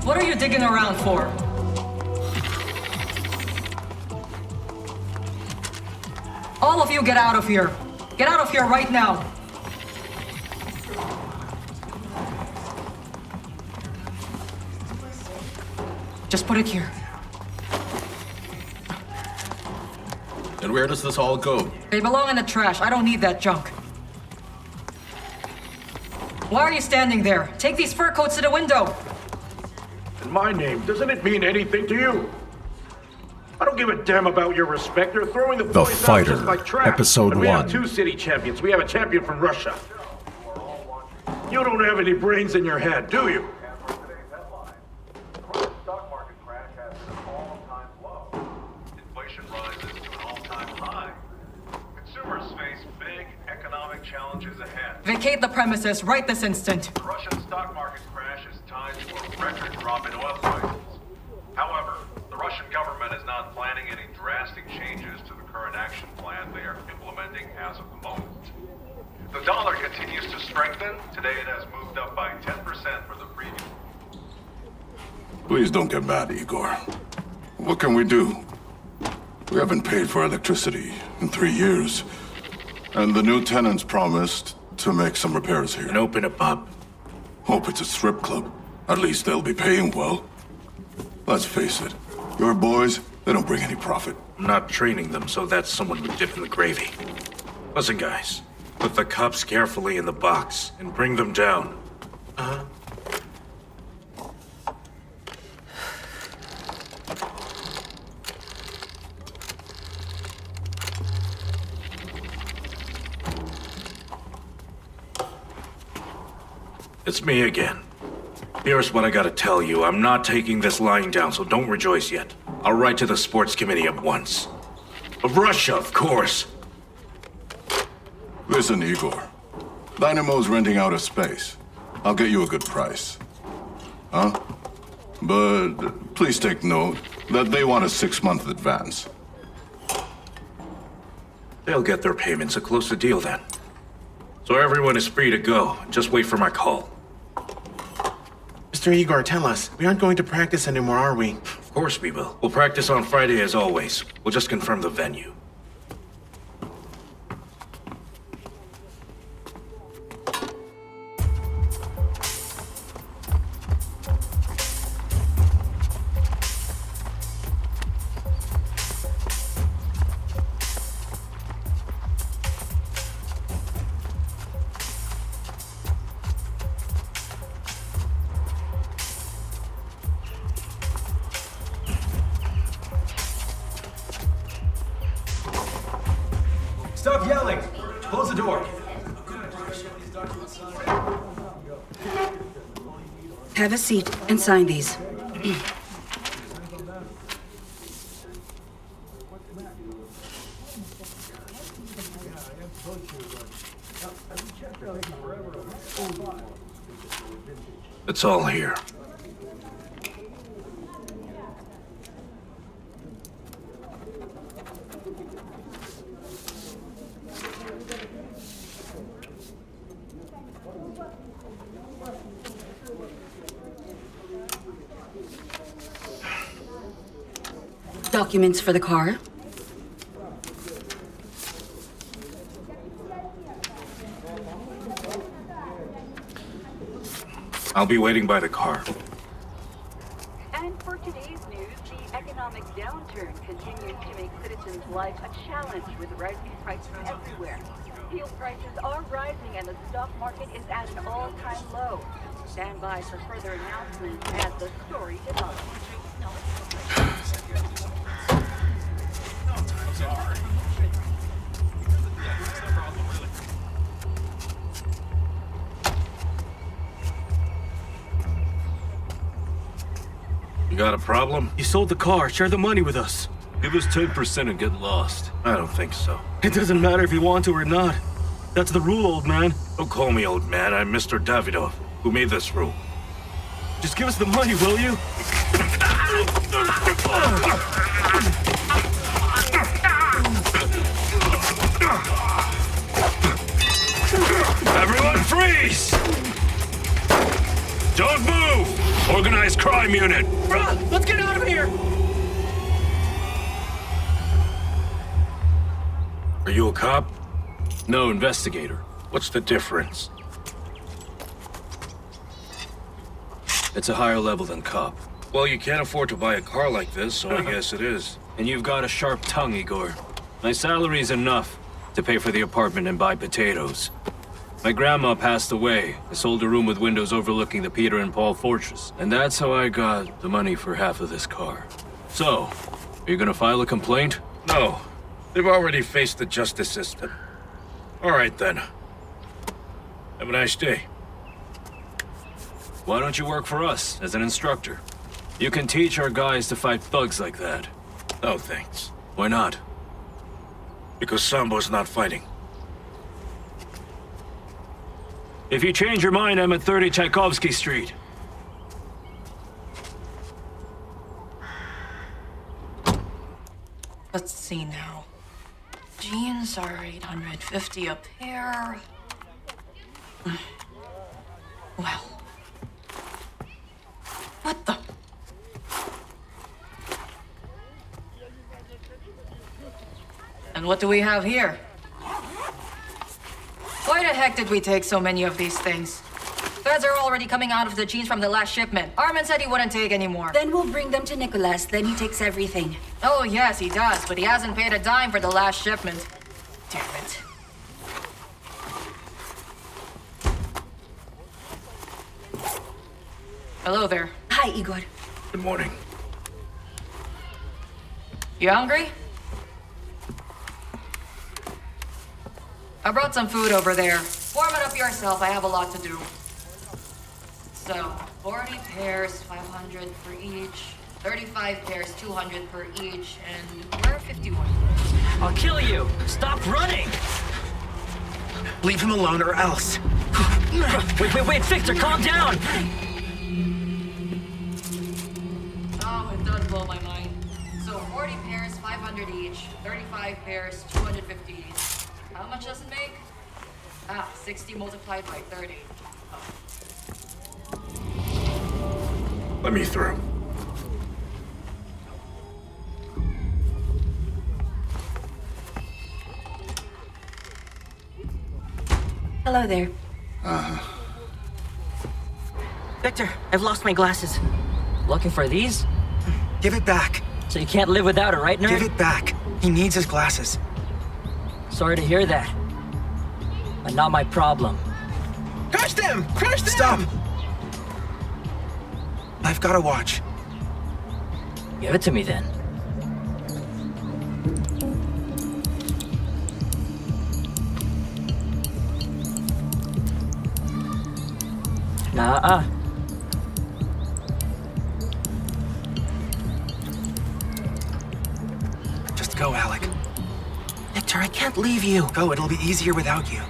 What are you digging around for? All of you get out of here. Get out of here right now. Just put it here. And where does this all go? They belong in the trash. I don't need that junk. Why are you standing there? Take these fur coats to the window. And my name, doesn't it mean anything to you? I don't give a damn about your respect. You're throwing the boys out Fighter, just like trash. Episode And we 1. have 2 city champions. We have a champion from Russia. You don't have any brains in your head, do you? Stock market crash has an all-time low. Inflation rises to an all-time high. Consumers face big economic challenges ahead. Vacate the premises right this instant. The Russian stock market crash is tied to a record drop in oil prices. However, the Russian government is not planning any drastic changes to the current action plan they are implementing as of the moment. The dollar continues to strengthen. Today it has moved up by 10% for the previous. Please don't get mad, Igor. What can we do? We haven't paid for electricity in 3 years. And the new tenants promised to make some repairs here. And open a pub. Hope it's a strip club. At least they'll be paying well. Let's face it, your boys, they don't bring any profit. I'm not training them, so that someone would dip in the gravy. Listen, guys. Put the cups carefully in the box and bring them down. Uh-huh. It's me again. Here's what I gotta tell you. I'm not taking this lying down, so don't rejoice yet. I'll write to the sports committee at once. Of Russia, of course. Listen, Igor. Dynamo's renting out a space. I'll get you a good price. Huh? But please take note that they want a 6-month advance. They'll get their payments. A closer deal then. So everyone is free to go. Just wait for my call. Mr. Igor, tell us. We aren't going to practice anymore, are we? Of course we will. We'll practice on Friday as always. We'll just confirm the venue. Stop yelling! Close the door. Have a seat and sign these. It's all here. Documents for the car. I'll be waiting by the car. And for today's news, the economic downturn continues to make citizens' life a challenge with rising prices everywhere. Steel prices are rising and the stock market is at an all-time low. Stand by for further announcements as the story develops. You got a problem? You sold the car. Share the money with us. Give us 10% and get lost. I don't think so. It doesn't matter if you want to or not. That's the rule, old man. Don't call me old man. I'm Mr. Davydov, who made this rule. Just give us the money, will you? Everyone freeze! Don't move! Organized crime unit! Bruh, let's get out of here! Are you a cop? No, investigator. What's the difference? It's a higher level than cop. Well, you can't afford to buy a car like this, so I guess it is. And you've got a sharp tongue, Igor. My salary's enough to pay for the apartment and buy potatoes. My grandma passed away. I sold a room with windows overlooking the Peter and Paul Fortress. And that's how I got the money for half of this car. So, are you gonna file a complaint? No. They've already faced the justice system. All right, then. Have a nice day. Why don't you work for us as an instructor? You can teach our guys to fight thugs like that. No, thanks. Why not? Because Sambo's not fighting. If you change your mind, I'm at 30 Tchaikovsky Street. Let's see now. Jeans are 850 a pair. Well. What the? And what do we have here? Why the heck did we take so many of these things? Feds are already coming out of the jeans from the last shipment. Armin said he wouldn't take any more. Then we'll bring them to Nicholas, then he takes everything. Oh yes, he does, but he hasn't paid a dime for the last shipment. Damn it. Hello there. Hi, Igor. Good morning. You hungry? I brought some food over there. Warm it up yourself, I have a lot to do. So, 40 pairs, 500 for each. 35 pairs, 200 per each. And we're 51. I'll kill you! Stop running! Leave him alone or else. Wait, Victor, calm down! Oh, it does blow my mind. So 40 pairs, 500 each. 35 pairs, 250 each. How much does it make? 60 multiplied by 30. Let me through. Hello there. Victor, I've lost my glasses. Looking for these? Give it back. So you can't live without it, right, nerd? Give it back. He needs his glasses. Sorry to hear that. But not my problem. Crush them! Crush them! Stop! I've got a watch. Give it to me then. Nuh-uh. Just go, Alec. Victor, I can't leave you. Go, it'll be easier without you.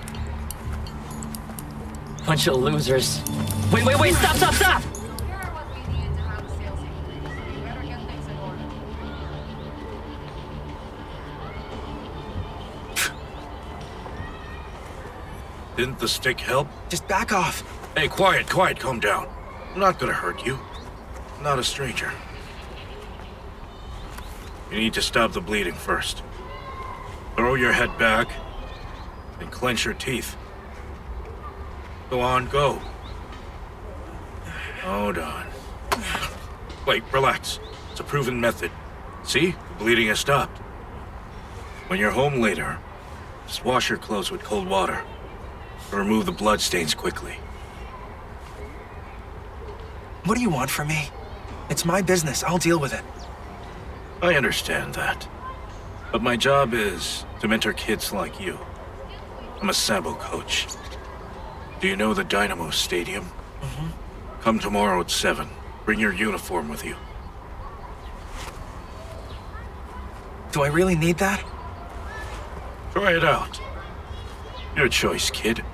Bunch of losers. Wait, stop! Here are what we need to have a sales increase. We better get things in order. Didn't the stick help? Just back off. Hey, quiet, calm down. I'm not gonna hurt you. I'm not a stranger. You need to stop the bleeding first. Throw your head back and clench your teeth. Go on, go. Hold on. Wait, relax. It's a proven method. See? The bleeding has stopped. When you're home later, just wash your clothes with cold water. To remove the blood stains quickly. What do you want from me? It's my business. I'll deal with it. I understand that. But my job is to mentor kids like you. I'm a Sambo coach. Do you know the Dynamo Stadium? Mm-hmm. Come tomorrow at 7. Bring your uniform with you. Do I really need that? Try it out. Your choice, kid.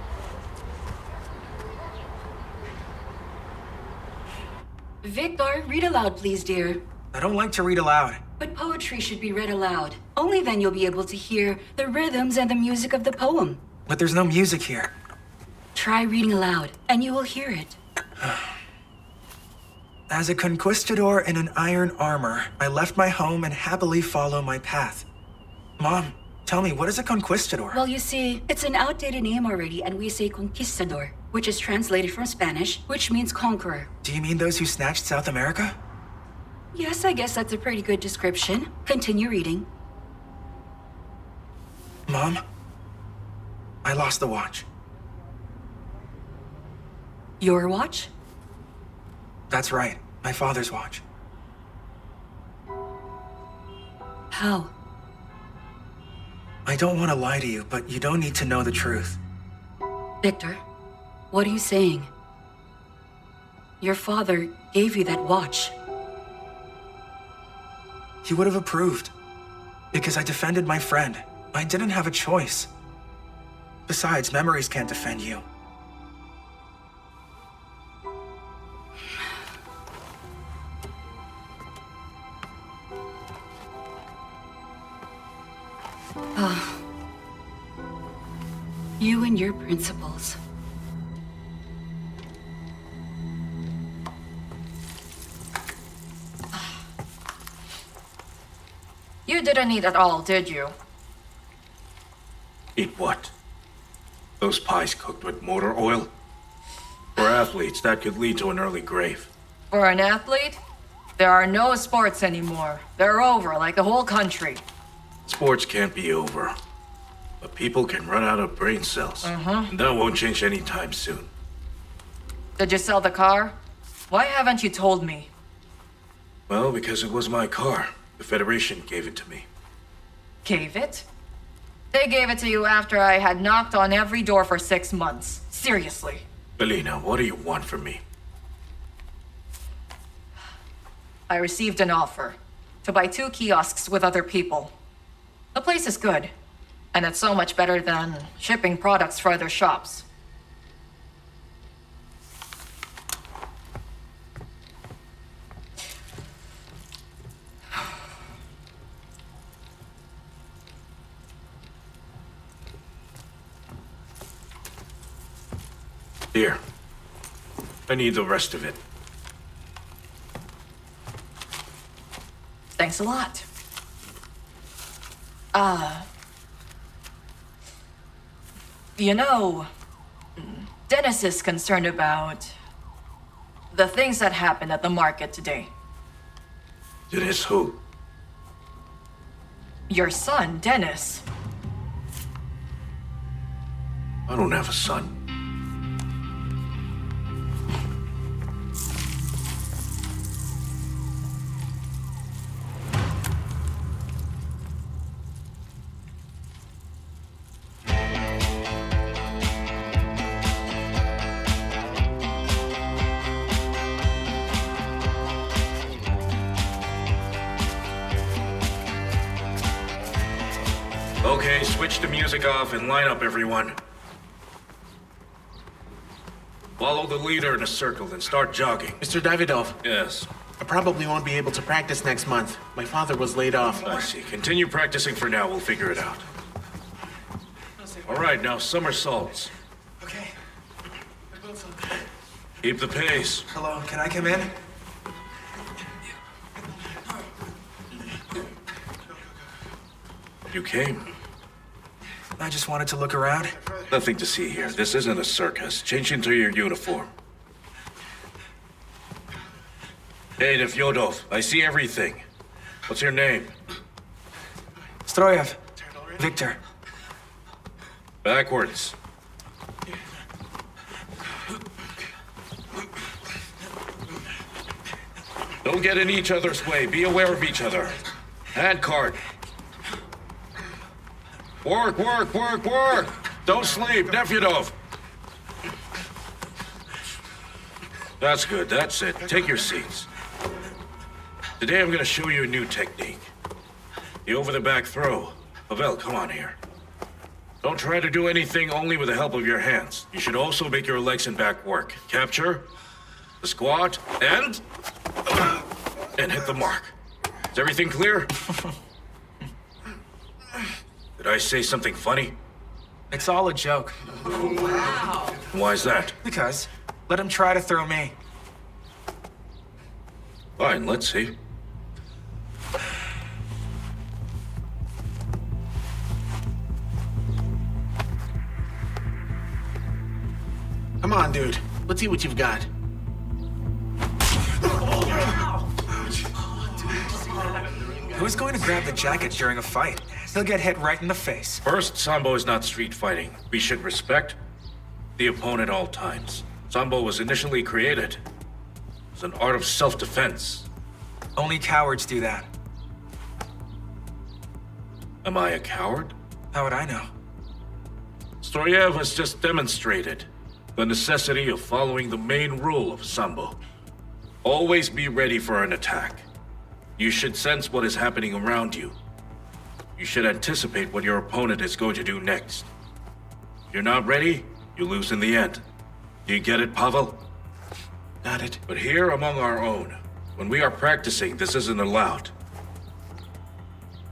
Victor, read aloud, please, dear. I don't like to read aloud. But poetry should be read aloud. Only then you'll be able to hear the rhythms and the music of the poem. But there's no music here. Try reading aloud, and you will hear it. As a conquistador in an iron armor, I left my home and happily follow my path. Mom, tell me, what is a conquistador? Well, you see, it's an outdated name already, and we say conquistador, which is translated from Spanish, which means conqueror. Do you mean those who snatched South America? Yes, I guess that's a pretty good description. Continue reading. Mom, I lost the watch. Your watch? That's right, my father's watch. How? I don't want to lie to you, but you don't need to know the truth. Victor, what are you saying? Your father gave you that watch. He would have approved. Because I defended my friend. I didn't have a choice. Besides, memories can't defend you. You and your principles. You didn't eat at all, did you? Eat what? Those pies cooked with motor oil? For athletes, that could lead to an early grave. For an athlete? There are no sports anymore. They're over, like the whole country. Sports can't be over. But people can run out of brain cells. And that won't change anytime soon. Did you sell the car? Why haven't you told me? Well, because it was my car. The Federation gave it to me. Gave it? They gave it to you after I had knocked on every door for 6 months. Seriously. Ballerina, what do you want from me? I received an offer to buy 2 kiosks with other people. The place is good, and it's so much better than shipping products for other shops. Here. I need the rest of it. Thanks a lot. You know, Dennis is concerned about the things that happened at the market today. Dennis who? Your son, Dennis. I don't have a son. Okay, switch the music off and line up, everyone. Follow the leader in a circle and start jogging. Mr. Davydov, Yes, I probably won't be able to practice next month. My father was laid off. I see. Continue practicing for now. We'll figure it out. All right, now somersaults. Okay. Keep the pace. Hello, can I come in? You came. I just wanted to look around. Nothing to see here. This isn't a circus. Change into your uniform. Hey, Davydov, I see everything. What's your name? Stroev. Viktor. Backwards. Don't get in each other's way. Be aware of each other. Hand card. Work, work, work, work! Don't sleep, Davydov! That's good, that's it. Take your seats. Today I'm gonna show you a new technique. The over-the-back throw. Pavel, come on here. Don't try to do anything only with the help of your hands. You should also make your legs and back work. Capture, the squat, and hit the mark. Is everything clear? Did I say something funny? It's all a joke. Wow. Why's that? Because, let him try to throw me. Fine, let's see. Come on, dude. Let's see what you've got. Who's going to grab the jacket during a fight? He'll get hit right in the face. First, Sambo is not street fighting. We should respect the opponent at all times. Sambo was initially created as an art of self-defense. Only cowards do that. Am I a coward? How would I know? Stroev has just demonstrated the necessity of following the main rule of Sambo. Always be ready for an attack. You should sense what is happening around you. You should anticipate what your opponent is going to do next. If you're not ready, you lose in the end. Do you get it, Pavel? Got it. But here among our own, when we are practicing, this isn't allowed.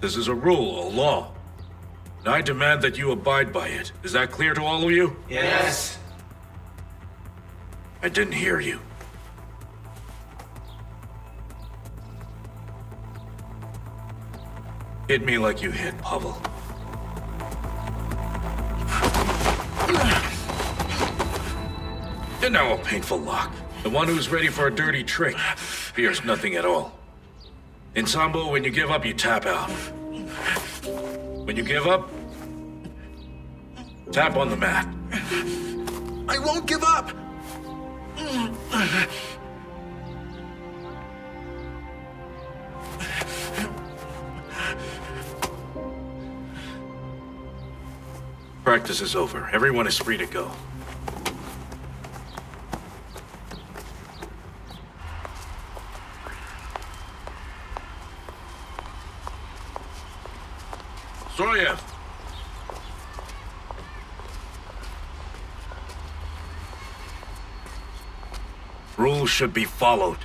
This is a rule, a law. And I demand that you abide by it. Is that clear to all of you? Yes. I didn't hear you. Hit me like you hit Pavel. And now a painful lock. The one who's ready for a dirty trick fears nothing at all. In Sambo, when you give up, you tap out. When you give up, tap on the mat. I won't give up! Practice is over. Everyone is free to go. Stroev! Rules should be followed.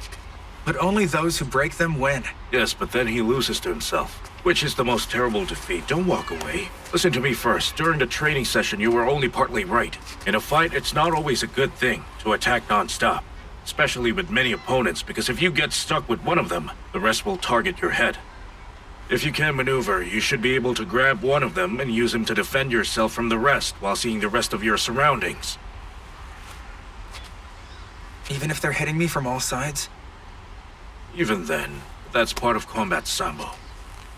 But only those who break them win. Yes, but then he loses to himself. Which is the most terrible defeat. Don't walk away. Listen to me first. During the training session, you were only partly right. In a fight, it's not always a good thing to attack non-stop. Especially with many opponents, because if you get stuck with one of them, the rest will target your head. If you can maneuver, you should be able to grab one of them and use him to defend yourself from the rest while seeing the rest of your surroundings. Even if they're hitting me from all sides? Even then, that's part of combat Sambo.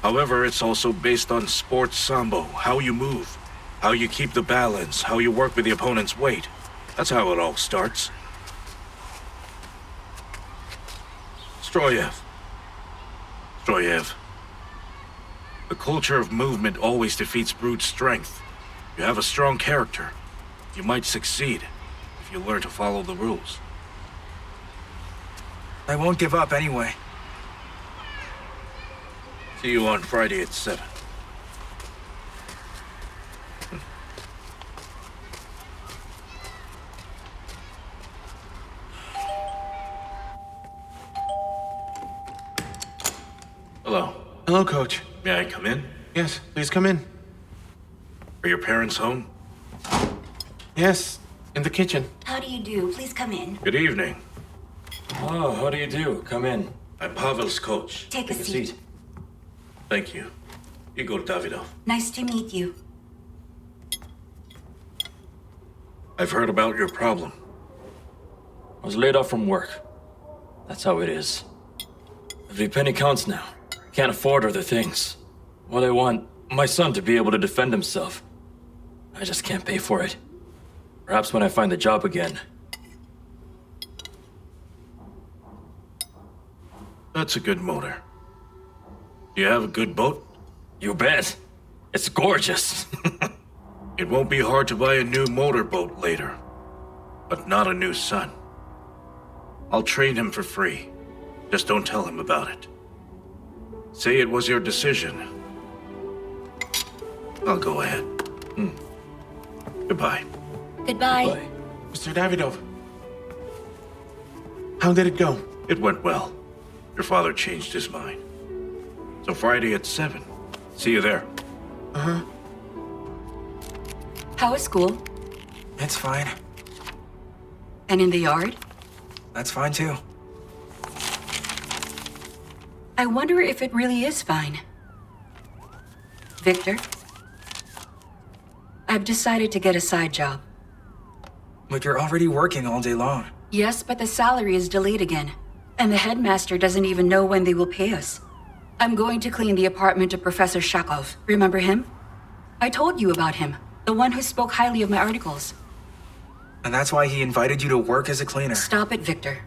However, it's also based on sports Sambo, how you move, how you keep the balance, how you work with the opponent's weight. That's how it all starts. Stroev. The culture of movement always defeats brute strength. You have a strong character. You might succeed if you learn to follow the rules. I won't give up anyway. See you on Friday at 7. Hello. Hello, Coach. May I come in? Yes, please come in. Are your parents home? Yes, in the kitchen. How do you do? Please come in. Good evening. Oh, how do you do? Come in. I'm Pavel's coach. Take a seat. Thank you. Igor Davydov. Nice to meet you. I've heard about your problem. I was laid off from work. That's how it is. Every penny counts now. Can't afford other things. Well, I want my son to be able to defend himself. I just can't pay for it. Perhaps when I find the job again. That's a good motor. Do you have a good boat? You bet. It's gorgeous. It won't be hard to buy a new motorboat later. But not a new son. I'll train him for free. Just don't tell him about it. Say it was your decision. I'll go ahead. Goodbye. Goodbye. Bye. Mr. Davydov. How did it go? It went well. Your father changed his mind. So Friday at 7. See you there. Uh-huh. How is school? It's fine. And in the yard? That's fine too. I wonder if it really is fine. Victor? I've decided to get a side job. But you're already working all day long. Yes, but the salary is delayed again. And the headmaster doesn't even know when they will pay us. I'm going to clean the apartment of Professor Shakov. Remember him? I told you about him. The one who spoke highly of my articles. And that's why he invited you to work as a cleaner. Stop it, Victor.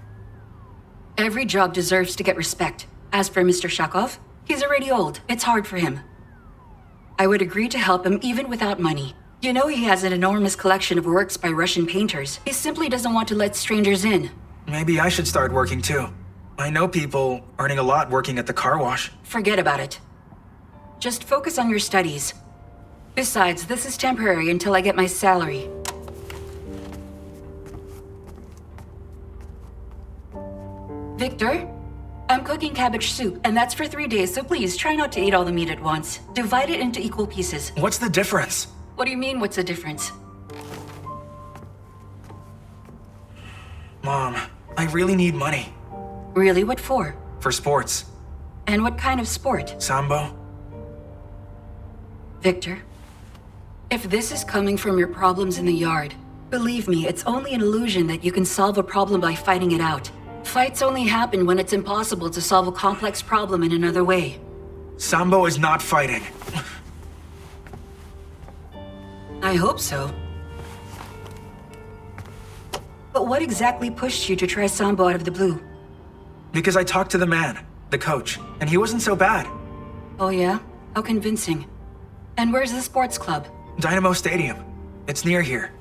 Every job deserves to get respect. As for Mr. Shakov, he's already old. It's hard for him. I would agree to help him even without money. You know he has an enormous collection of works by Russian painters. He simply doesn't want to let strangers in. Maybe I should start working too. I know people earning a lot working at the car wash. Forget about it. Just focus on your studies. Besides, this is temporary until I get my salary. Victor? I'm cooking cabbage soup, and that's for 3 days, so please try not to eat all the meat at once. Divide it into equal pieces. What's the difference? What do you mean, what's the difference? Mom, I really need money. Really, what for? For sports. And what kind of sport? Sambo. Victor, if this is coming from your problems in the yard, believe me, it's only an illusion that you can solve a problem by fighting it out. Fights only happen when it's impossible to solve a complex problem in another way. Sambo is not fighting. I hope so. But what exactly pushed you to try Sambo out of the blue? Because I talked to the man, the coach, and he wasn't so bad. Oh yeah? How convincing. And where's the sports club? Dynamo Stadium. It's near here.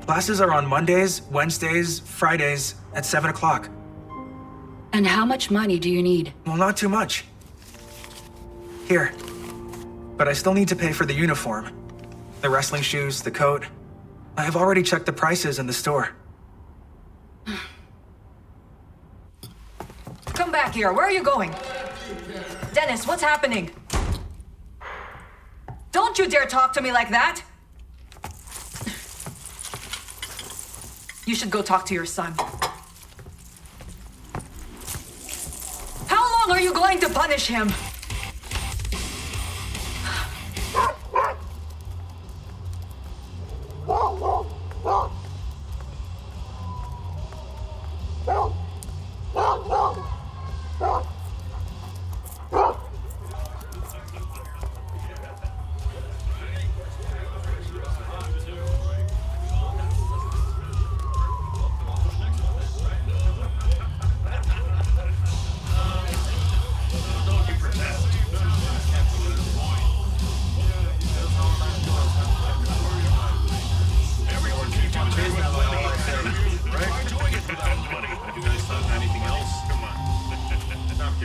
Classes are on Mondays, Wednesdays, Fridays at 7 o'clock. And how much money do you need? Well, not too much. Here. But I still need to pay for the uniform. The wrestling shoes, the coat. I have already checked the prices in the store. Come back here. Where are you going? Dennis, what's happening? Don't you dare talk to me like that! You should go talk to your son. How long are you going to punish him?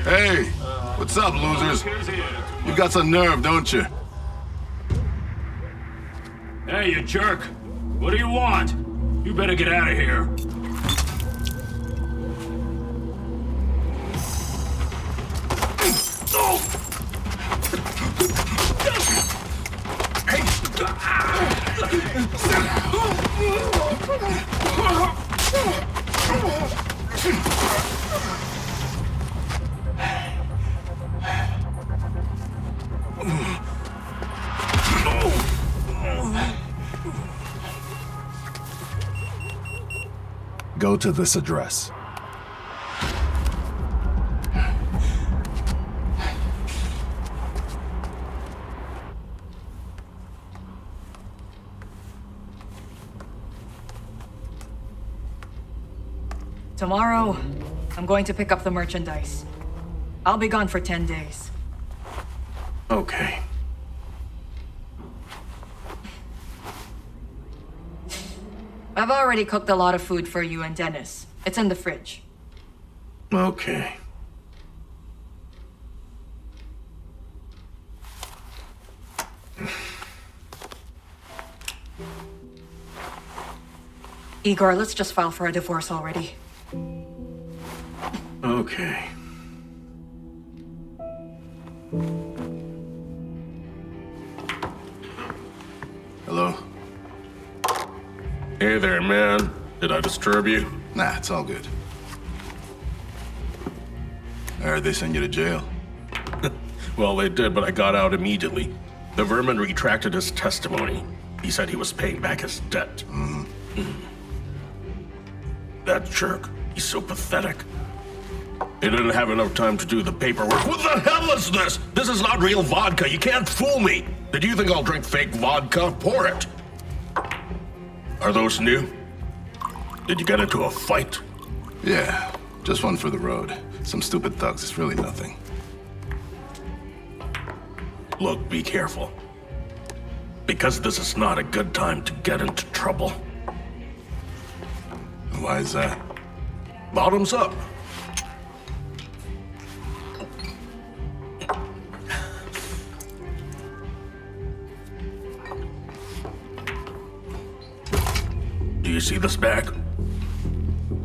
Hey, what's up, losers? You got some nerve, don't you? Hey, you jerk! What do you want? You better get out of here. Go to this address. Tomorrow, I'm going to pick up the merchandise. I'll be gone for 10 days. Okay. I've already cooked a lot of food for you and Dennis. It's in the fridge. Okay. Igor, let's just file for a divorce already. Okay. Hello? Hey there, man. Did I disturb you? Nah, it's all good. I heard they sent you to jail. Well, they did, but I got out immediately. The vermin retracted his testimony. He said he was paying back his debt. That jerk, he's so pathetic. He didn't have enough time to do the paperwork. What the hell is this? This is not real vodka. You can't fool me. Did you think I'll drink fake vodka? Pour it. Are those new? Did you get into a fight? Yeah, just one for the road. Some stupid thugs. It's really nothing. Look, be careful. Because this is not a good time to get into trouble. Why is that? Bottoms up. Do you see this bag?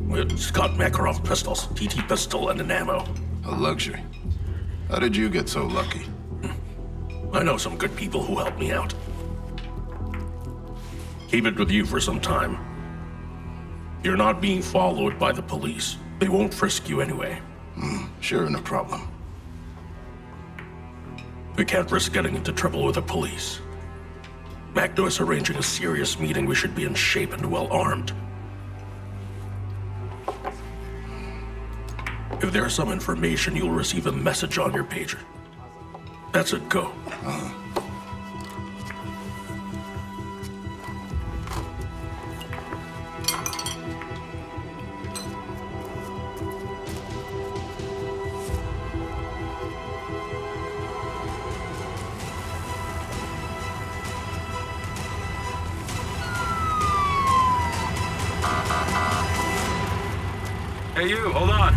It's got Makarov pistols, TT pistol, and an ammo. A luxury. How did you get so lucky? I know some good people who helped me out. Keep it with you for some time. You're not being followed by the police. They won't frisk you anyway. Sure, no problem. We can't risk getting into trouble with the police. Magdo is arranging a serious meeting. We should be in shape and well armed. If there's some information, you'll receive a message on your pager. That's it, go. Hey, you, hold on.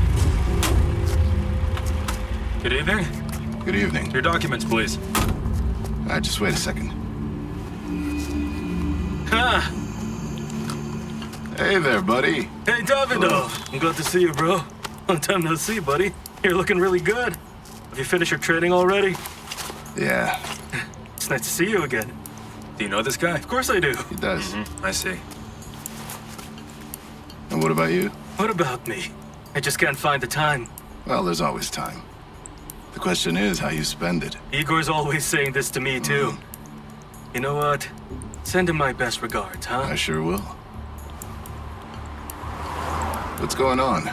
Good evening. Good evening. Your documents, please. Just wait a second. Ha! Hey there, buddy. Hey, Davydov. I'm glad to see you, bro. Long time no see, buddy. You're looking really good. Have you finished your training already? Yeah. It's nice to see you again. Do you know this guy? Of course I do. He does. I see. And what about you? What about me? I just can't find the time. Well, there's always time. The question is how you spend it. Igor's always saying this to me, too. You know what? Send him my best regards, huh? I sure will. What's going on?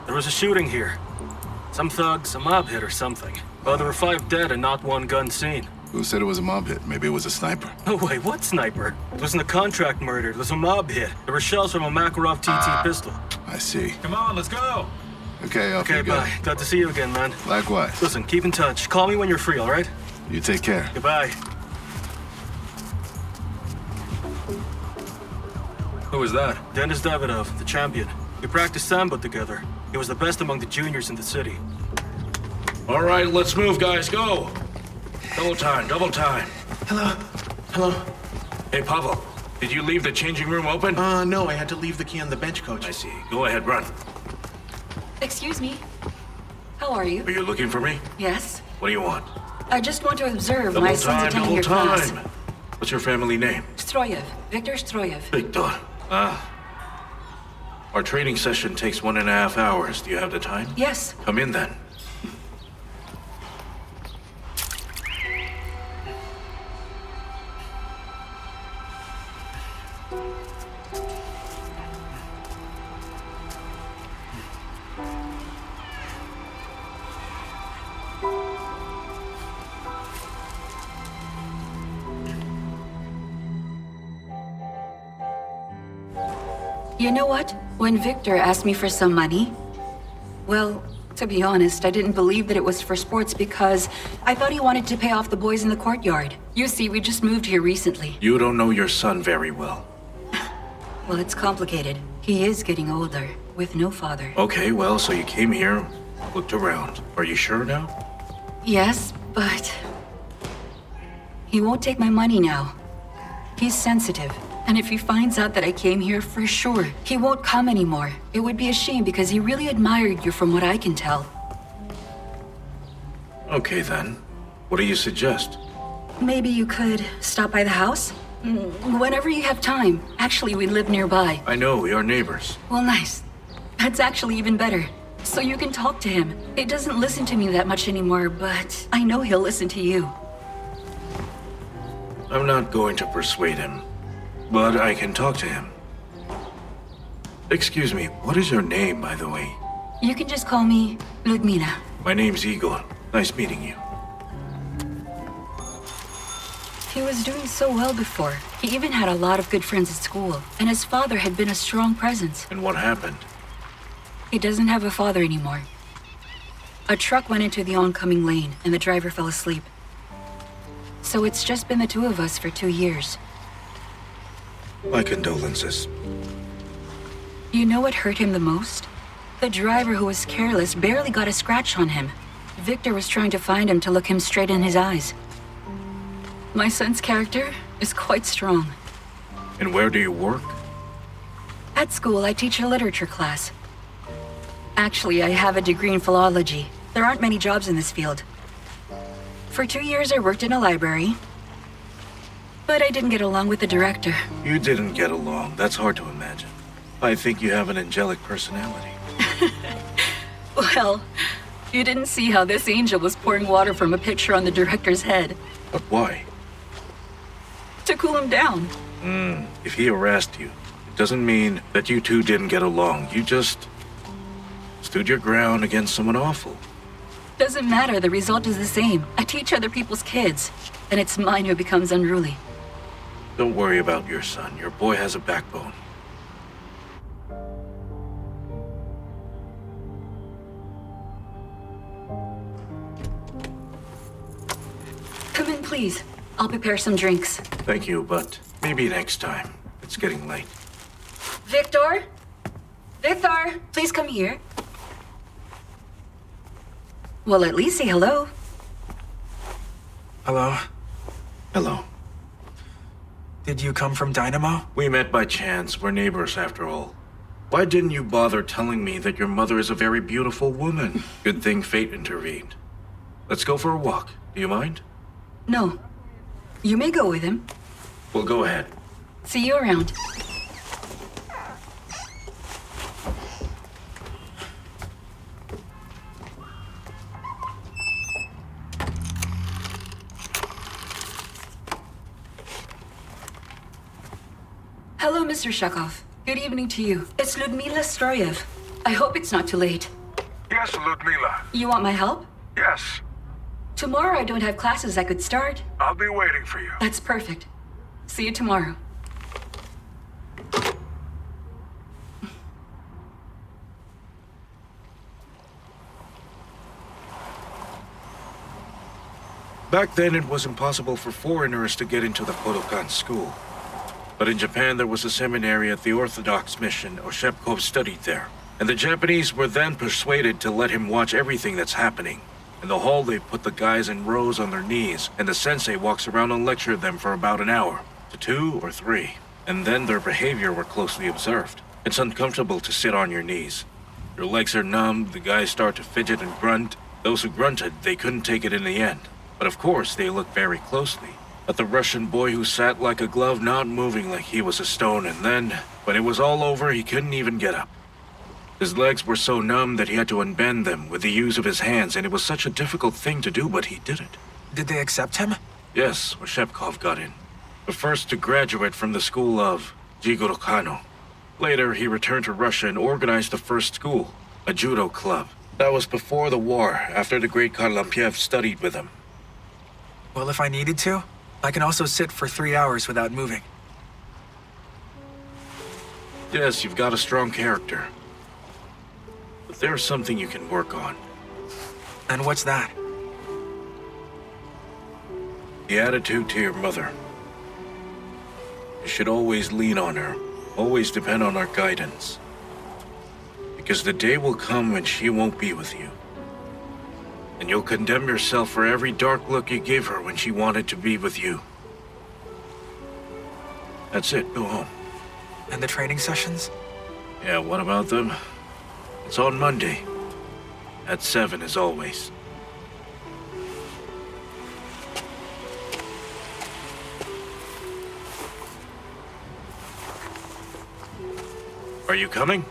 There was a shooting here. Some thugs, a mob hit or something. Well, there were 5 dead and not one gun seen. Who said it was a mob hit? Maybe it was a sniper. No way, what sniper? It wasn't a contract murder, it was a mob hit. There were shells from a Makarov TT pistol. I see. Come on, let's go! Okay, off you go. Bye. Glad to see you again, man. Likewise. Listen, keep in touch. Call me when you're free, all right? You take care. Goodbye. Who was that? Dennis Davydov, the champion. We practiced Sambo together. He was the best among the juniors in the city. All right, let's move, guys. Go. Double time, double time. Hello? Hello? Hey, Pavel, did you leave the changing room open? No, I had to leave the key on the bench, coach. I see. Go ahead, run. Excuse me. How are you? Are you looking for me? Yes. What do you want? I just want to observe Double my son's time, attending double your class. time. What's your family name? Stroev. Viktor Stroev. Viktor. Our training session takes 1.5 hours. Do you have the time? Yes. Come in then. You know what? When Viktor asked me for some money, well, to be honest, I didn't believe that it was for sports because I thought he wanted to pay off the boys in the courtyard. You see, we just moved here recently. You don't know your son very well. Well, it's complicated. He is getting older, with no father. Okay, well, so you came here, looked around. Are you sure now? Yes, but he won't take my money now. He's sensitive. And if he finds out that I came here, for sure, he won't come anymore. It would be a shame because he really admired you from what I can tell. Okay then. What do you suggest? Maybe you could stop by the house? Whenever you have time. Actually, we live nearby. I know, we are neighbors. Well, nice. That's actually even better. So you can talk to him. He doesn't listen to me that much anymore, but I know he'll listen to you. I'm not going to persuade him, but I can talk to him. Excuse me, what is your name, by the way? You can just call me Ludmila. My name's Igor. Nice meeting you. He was doing so well before. He even had a lot of good friends at school, and his father had been a strong presence. And what happened? He doesn't have a father anymore. A truck went into the oncoming lane, and the driver fell asleep. So it's just been the two of us for 2 years. My condolences. You know what hurt him the most? The driver who was careless barely got a scratch on him. Viktor was trying to find him to look him straight in his eyes. My son's character is quite strong. And where do you work? At school, I teach a literature class. Actually, I have a degree in philology. There aren't many jobs in this field. For 2 years, I worked in a library. But I didn't get along with the director. You didn't get along. That's hard to imagine. I think you have an angelic personality. Well, you didn't see how this angel was pouring water from a pitcher on the director's head. But why? To cool him down. If he harassed you, it doesn't mean that you two didn't get along. You just stood your ground against someone awful. Doesn't matter, the result is the same. I teach other people's kids, and it's mine who becomes unruly. Don't worry about your son. Your boy has a backbone. Come in, please. I'll prepare some drinks. Thank you, but maybe next time. It's getting late. Viktor? Viktor, please come here. Well, at least say hello. Hello? Hello. Did you come from Dynamo? We met by chance. We're neighbors, after all. Why didn't you bother telling me that your mother is a very beautiful woman? Good thing fate intervened. Let's go for a walk. Do you mind? No. You may go with him. Well, go ahead. See you around. Hello, Mr. Shakov. Good evening to you. It's Ludmila Stroev. I hope it's not too late. Yes, Ludmila. You want my help? Yes. Tomorrow I don't have classes I could start. I'll be waiting for you. That's perfect. See you tomorrow. Back then, it was impossible for foreigners to get into the Kodokan school. But in Japan, there was a seminary at the Orthodox mission. Oshepkov studied there. And the Japanese were then persuaded to let him watch everything that's happening. In the hall, they put the guys in rows on their knees, and the sensei walks around and lectured them for about an hour, to 2 or 3. And then their behavior were closely observed. It's uncomfortable to sit on your knees. Your legs are numb, the guys start to fidget and grunt. Those who grunted, they couldn't take it in the end. But of course, they looked very closely at the Russian boy who sat like a glove, not moving like he was a stone, and then, when it was all over, he couldn't even get up. His legs were so numb that he had to unbend them with the use of his hands, and it was such a difficult thing to do, but he did it. Did they accept him? Yes, Oshepkov got in. The first to graduate from the school of Jigorokano. Later, he returned to Russia and organized the first school, a judo club. That was before the war, after the great Karlampiev studied with him. Well, if I needed to, I can also sit for 3 hours without moving. Yes, you've got a strong character. But there's something you can work on. And what's that? The attitude to your mother. You should always lean on her, always depend on her guidance. Because the day will come when she won't be with you. And you'll condemn yourself for every dark look you gave her when she wanted to be with you. That's it, go home. And the training sessions? Yeah, what about them? It's on Monday. At 7 as always. Are you coming?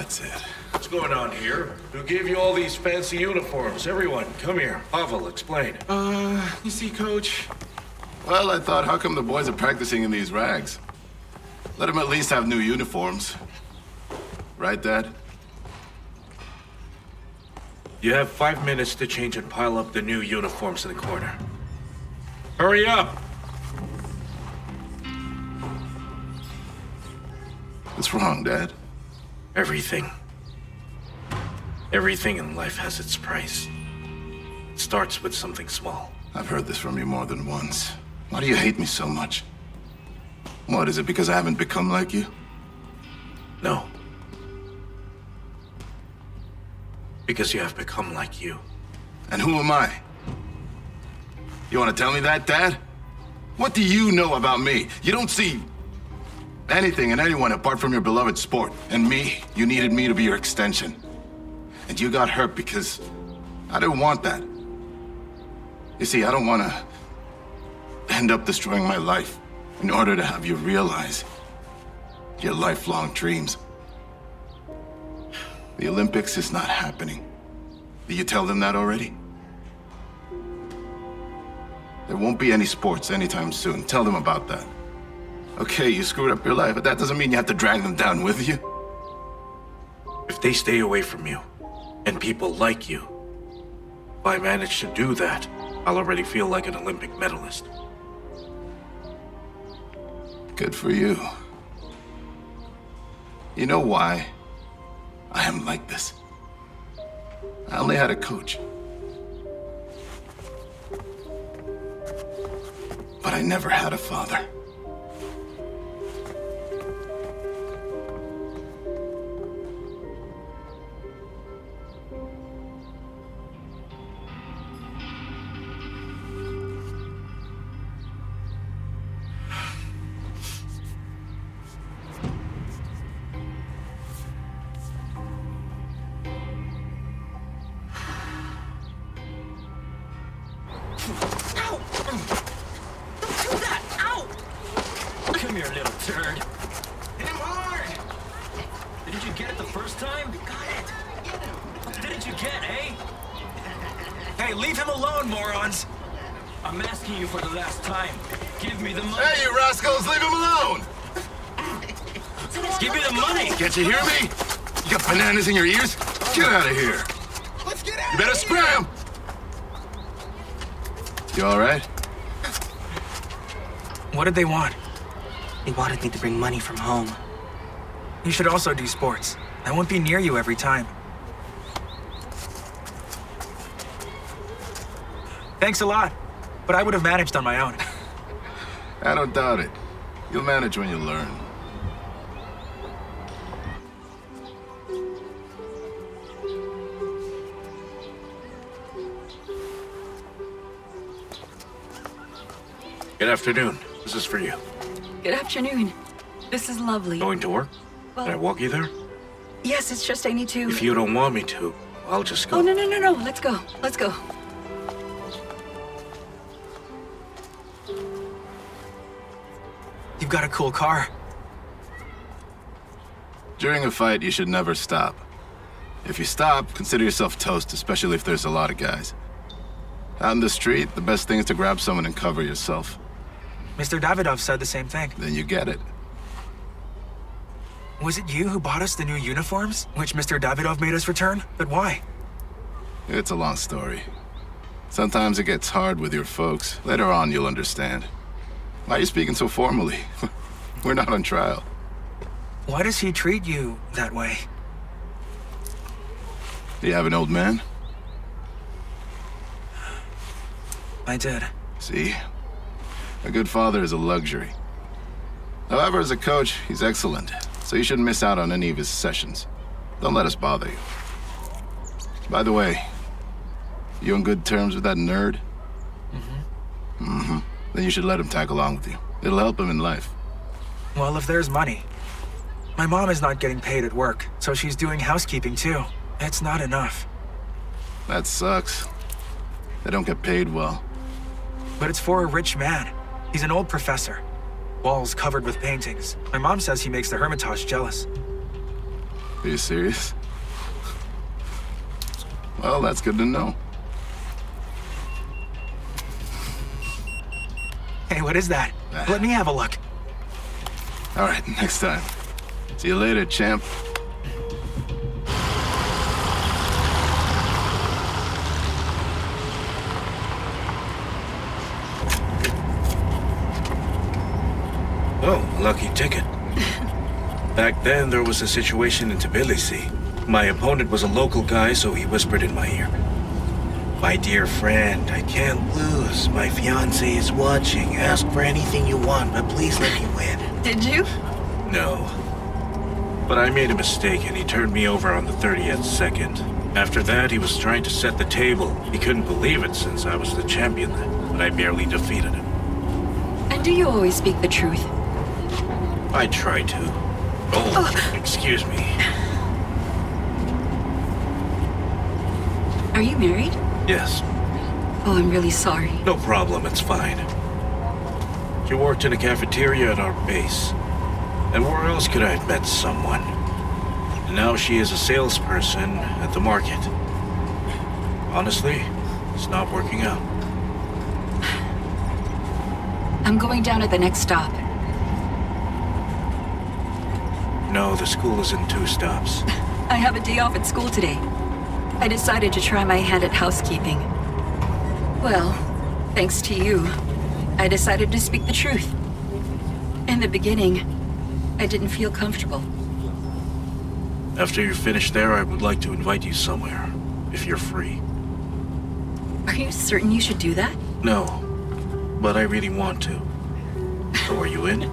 That's it. What's going on here? Who gave you all these fancy uniforms? Everyone, come here. Pavel, explain. You see, Coach? Well, I thought, how come the boys are practicing in these rags? Let them at least have new uniforms. Right, Dad? You have 5 minutes to change and pile up the new uniforms in the corner. Hurry up! What's wrong, Dad? Everything. Everything in life has its price. It starts with something small. I've heard this from you more than once. Why do you hate me so much? What, is it because I haven't become like you? No. Because you have become like you. And who am I? You want to tell me that, Dad? What do you know about me? You don't see anything in anyone apart from your beloved sport. And me, you needed me to be your extension. And you got hurt because I didn't want that. You see, I don't want to end up destroying my life in order to have you realize your lifelong dreams. The Olympics is not happening. Did you tell them that already? There won't be any sports anytime soon. Tell them about that. Okay, you screwed up your life, but that doesn't mean you have to drag them down with you. If they stay away from you, and people like you, if I manage to do that, I'll already feel like an Olympic medalist. Good for you. You know why I am like this? I only had a coach. But I never had a father. You hear me? You got bananas in your ears? Get out of here. Let's get out. You better scram. You all right? What did they want? They wanted me to bring money from home. You should also do sports. I won't be near you every time. Thanks a lot, but I would have managed on my own. I don't doubt it. You'll manage when you learn. Good afternoon. This is for you. Good afternoon. This is lovely. Going to work? Well, Can I walk you there? Yes, it's just I need to... If you don't want me to, I'll just go. Oh, no. Let's go. Let's go. You've got a cool car. During a fight, you should never stop. If you stop, consider yourself toast, especially if there's a lot of guys. Out in the street, the best thing is to grab someone and cover yourself. Mr. Davydov said the same thing. Then you get it. Was it you who bought us the new uniforms, which Mr. Davydov made us return? But why? It's a long story. Sometimes it gets hard with your folks. Later on, you'll understand. Why are you speaking so formally? We're not on trial. Why does he treat you that way? Do you have an old man? I did. See? A good father is a luxury. However, as a coach, he's excellent, so you shouldn't miss out on any of his sessions. Don't let us bother you. By the way, you on good terms with that nerd? Then you should let him tag along with you. It'll help him in life. Well, if there's money. My mom is not getting paid at work, so she's doing housekeeping too. It's not enough. That sucks. They don't get paid well. But it's for a rich man. He's an old professor. Walls covered with paintings. My mom says he makes the Hermitage jealous. Are you serious? Well, that's good to know. Hey, what is that? Let me have a look. All right, next time. See you later, champ. Oh, lucky ticket. Back then, there was a situation in Tbilisi. My opponent was a local guy, so he whispered in my ear. My dear friend, I can't lose. My fiancé is watching. Ask for anything you want, but please let me win. Did you? No. But I made a mistake and he turned me over on the 30th second. After that, he was trying to set the table. He couldn't believe it since I was the champion then, but I barely defeated him. And do you always speak the truth? I try to. Oh, excuse me. Are you married? Yes. Oh, I'm really sorry. No problem, it's fine. She worked in a cafeteria at our base. And where else could I have met someone? And now she is a salesperson at the market. Honestly, it's not working out. I'm going down at the next stop. No, the school is in 2 stops. I have a day off at school today. I decided to try my hand at housekeeping. Well, thanks to you, I decided to speak the truth. In the beginning, I didn't feel comfortable. After you're finished there, I would like to invite you somewhere, if you're free. Are you certain you should do that? No, but I really want to. So are you in?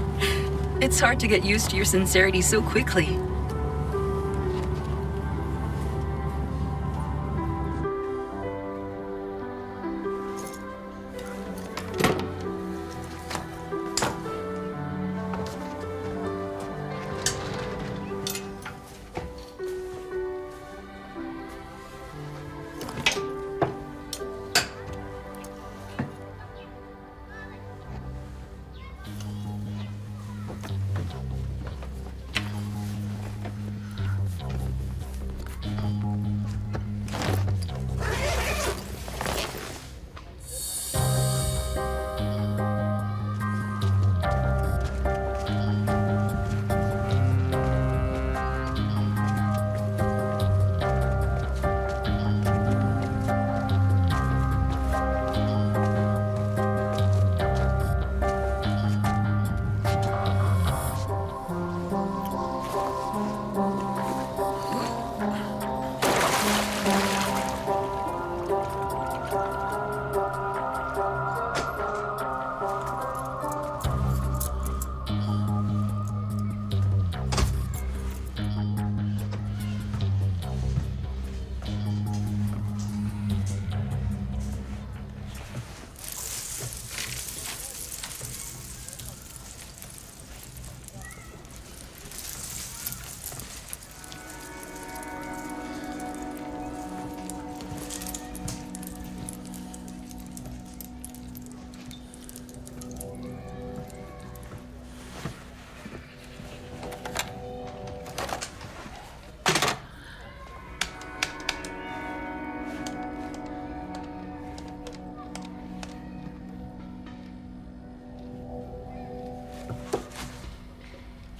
It's hard to get used to your sincerity so quickly.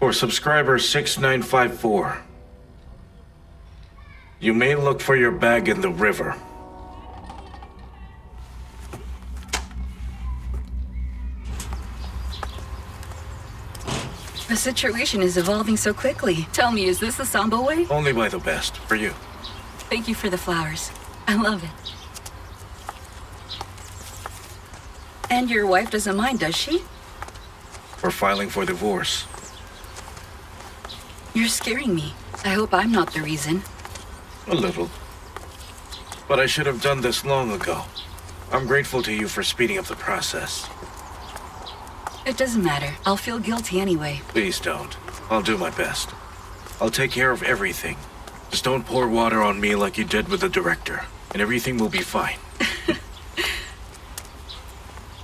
For subscriber 6954, you may look for your bag in the river. The situation is evolving so quickly. Tell me, is this the Sambo way? Only by the best, for you. Thank you for the flowers. I love it. And your wife doesn't mind, does she? We're filing for divorce. You're scaring me. I hope I'm not the reason. A little. But I should have done this long ago. I'm grateful to you for speeding up the process. It doesn't matter. I'll feel guilty anyway. Please don't. I'll do my best. I'll take care of everything. Just don't pour water on me like you did with the director, and everything will be fine.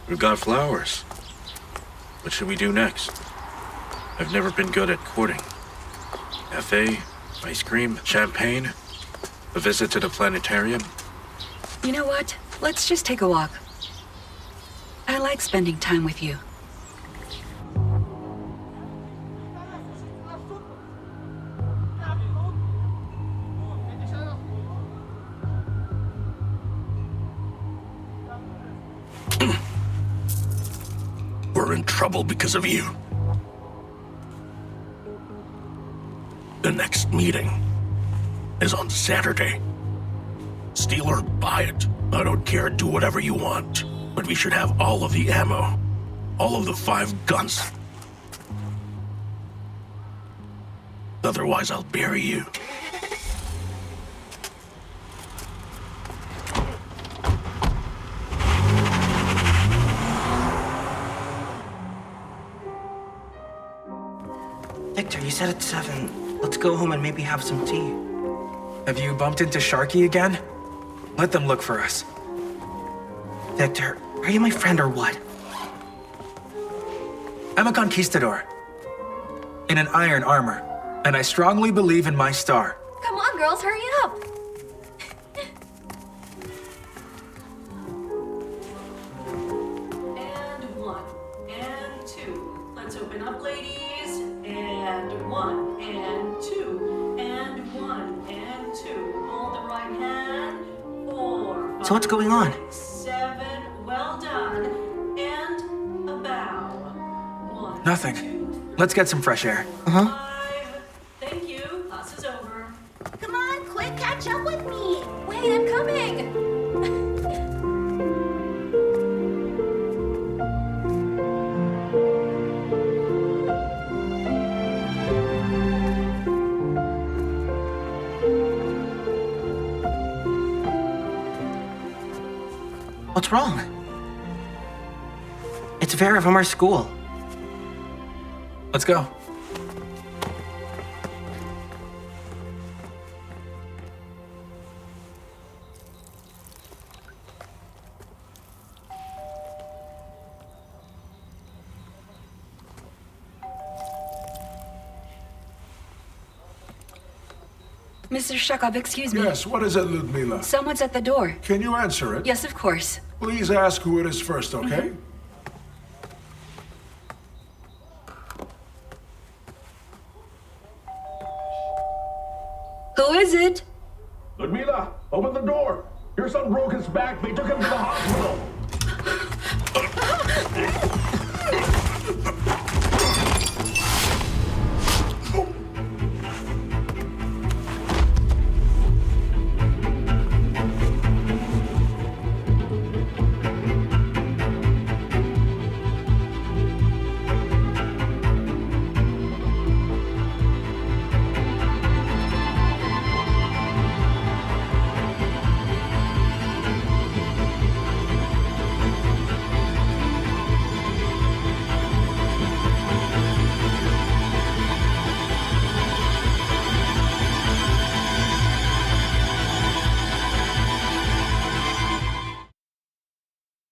We've got flowers. What should we do next? I've never been good at courting. Cafe, Ice cream, champagne, a visit to the planetarium. You know what? Let's just take a walk. I like spending time with you. We're in trouble because of you. The next meeting is on Saturday. Steal or buy it. I don't care, do whatever you want. But we should have all of the ammo. All of the 5 guns. Otherwise, I'll bury you. Victor, you said it's 7. Let's go home and maybe have some tea. Have you bumped into Sharky again? Let them look for us. Victor, are you my friend or what? I'm a conquistador. In an iron armor. And I strongly believe in my star. Come on, girls, hurry up. And 1, and 2. Let's open up, ladies. And 1, and 2, and 1, and 2. Hold the right hand. 4, 5, So what's going on? 7. Well done. And a bow. 1. Nothing. Let's get some fresh air. 5. Thank you. Class is over. Come on, quick, catch up with me. Wait, I'm coming. What's wrong? It's Vera from our school. Let's go. Mr. Shakov, excuse me. Yes, what is it, Ludmila? Someone's at the door. Can you answer it? Yes, of course. Please ask who it is first, okay? Who is it? Ludmila, open the door. Your son broke his back. They took him to the hospital.